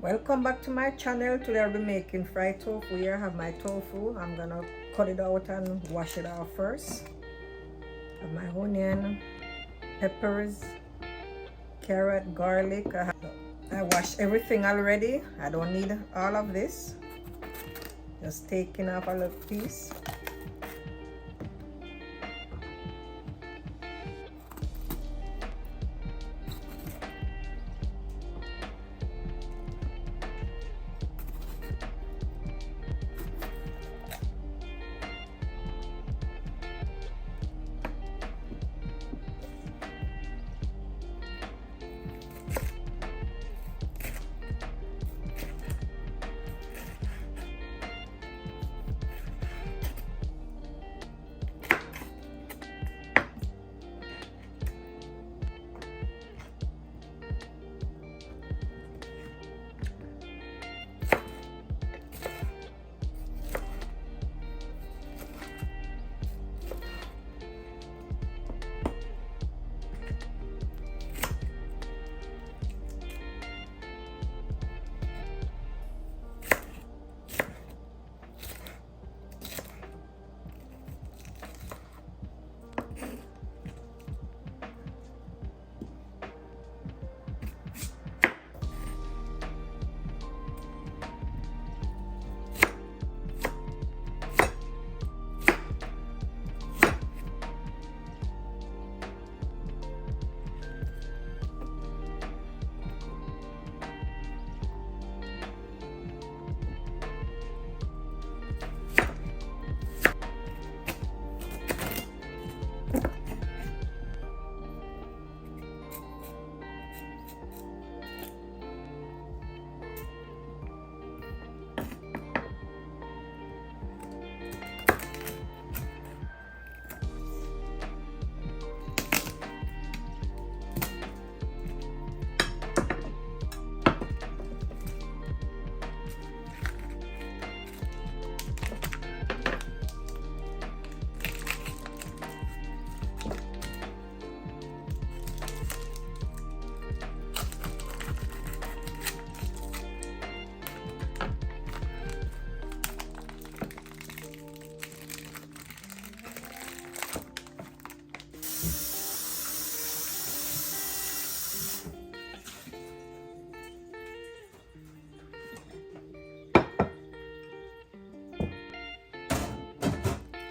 Welcome back to my channel. Today I'll be making fried tofu. Here I have my tofu. I'm gonna cut it out and wash it off first. I have my onion, peppers, carrot, garlic. I washed everything already. I don't need all of this. Just taking off a little piece.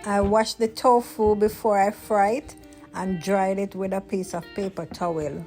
I washed the tofu before I fry it and dried it with a piece of paper towel.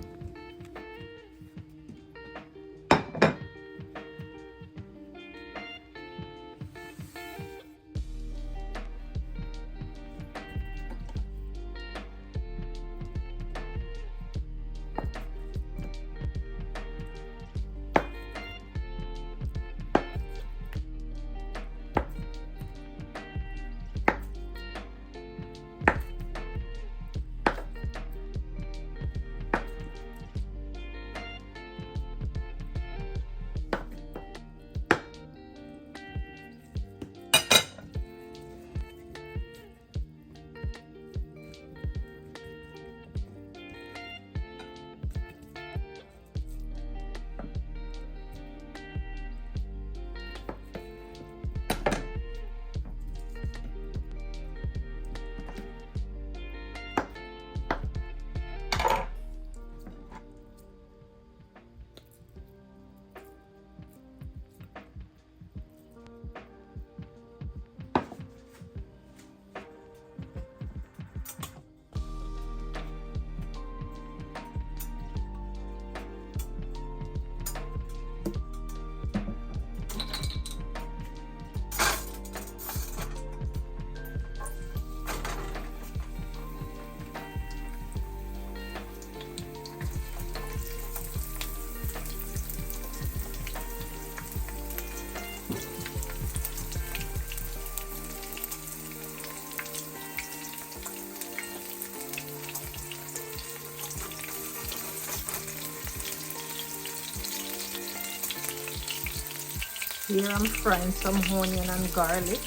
Here I'm frying some onion and garlic.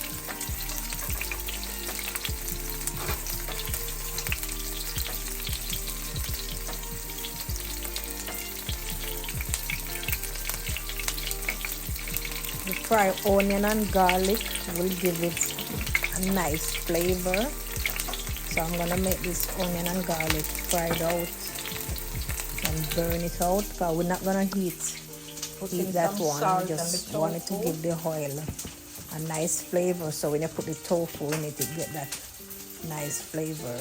The fried onion and garlic will give it a nice flavor. So I'm gonna make this onion and garlic fried out and burn it out, because we're not gonna heat that one. We just want it to give the oil a nice flavor, so when you put the tofu in it, you get that nice flavor.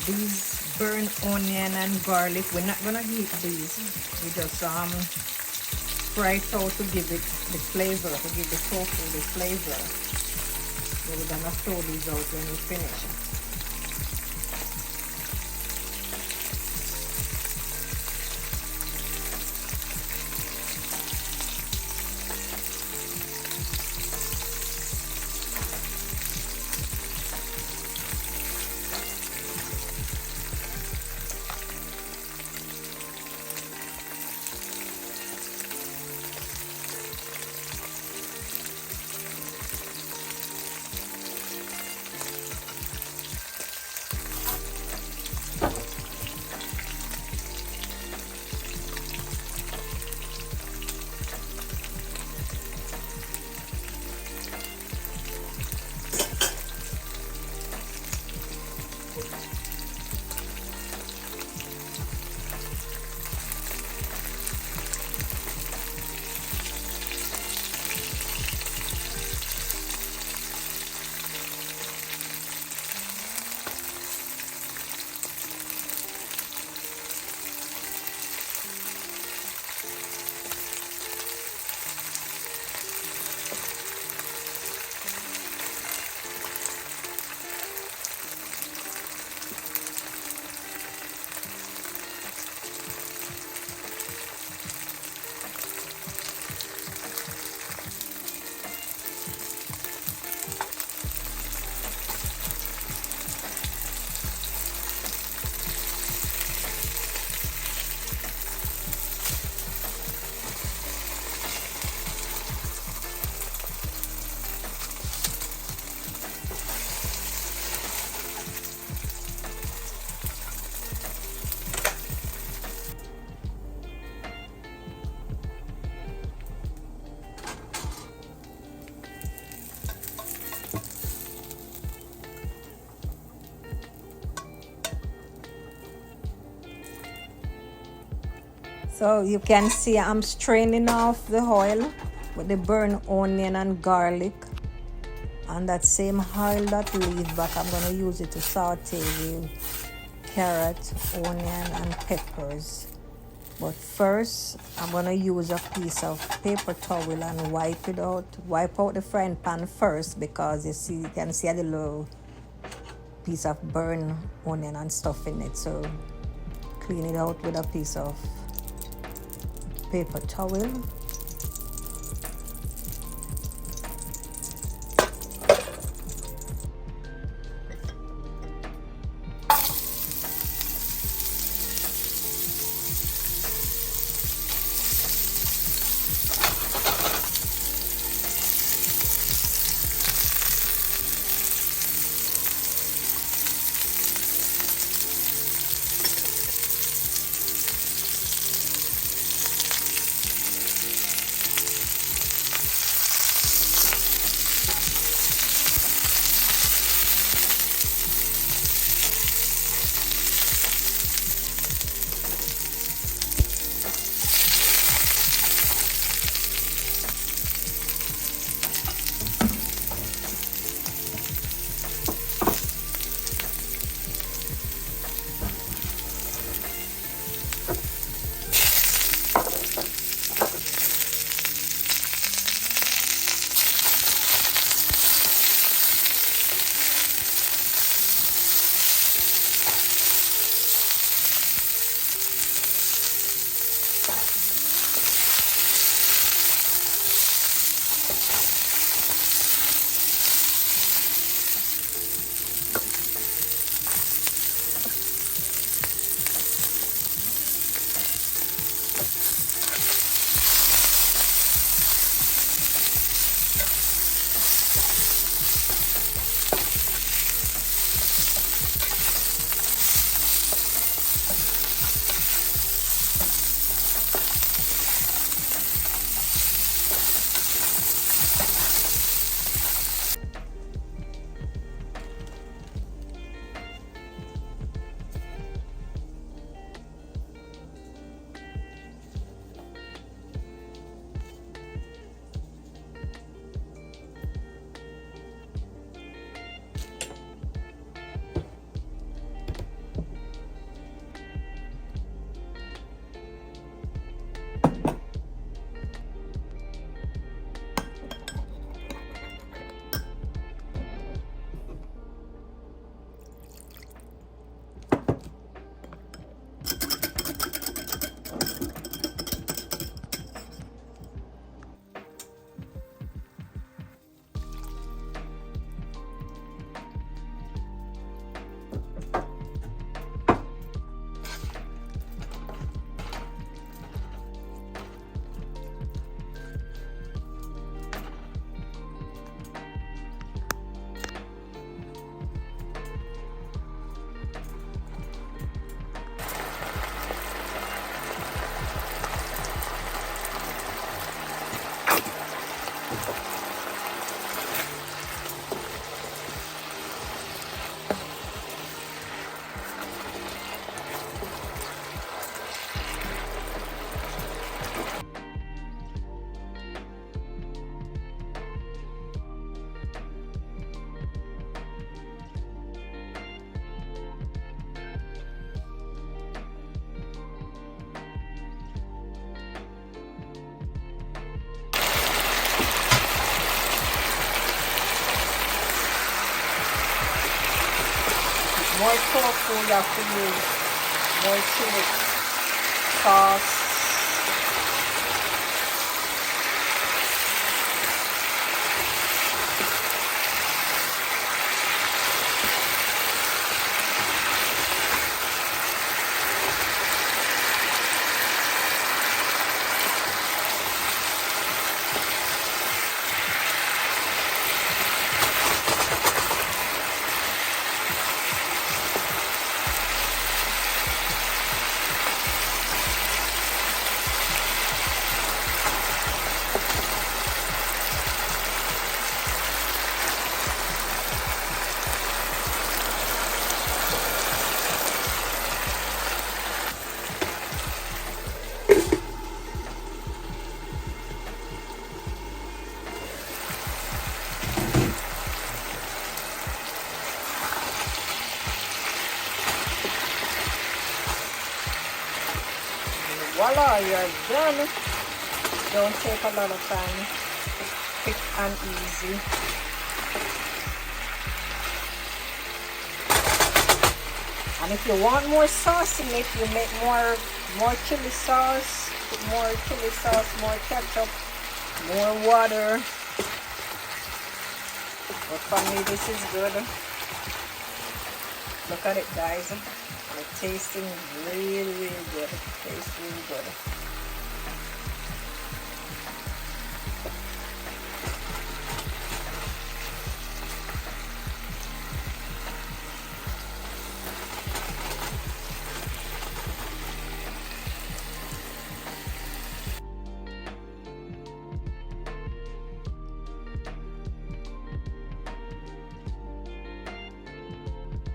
These burnt onion and garlic, we're not gonna heat these. We just fry it out to give it the flavor, to give the tofu the flavor. So we're gonna throw these out when we finish. So you can see I'm straining off the oil with the burnt onion and garlic. And that same oil that leave back, I'm going to use it to saute the carrot, onion and peppers. But first, I'm going to use a piece of paper towel and wipe it out. Wipe out the frying pan first, because you can see a little piece of burnt onion and stuff in it. So clean it out with a piece of paper towel. more tofu, you have to use more chili sauce. Voila, you're done. Don't take a lot of time. Quick and easy. And if you want more sauce in it, you make more chili sauce, put more chili sauce, more ketchup, more water. But for me, this is good. Look at it, guys. It's tasting really, really good. Tastes really good.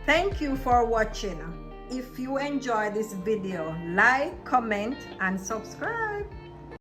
Thank you for watching. If you enjoy this video, like, comment, and subscribe.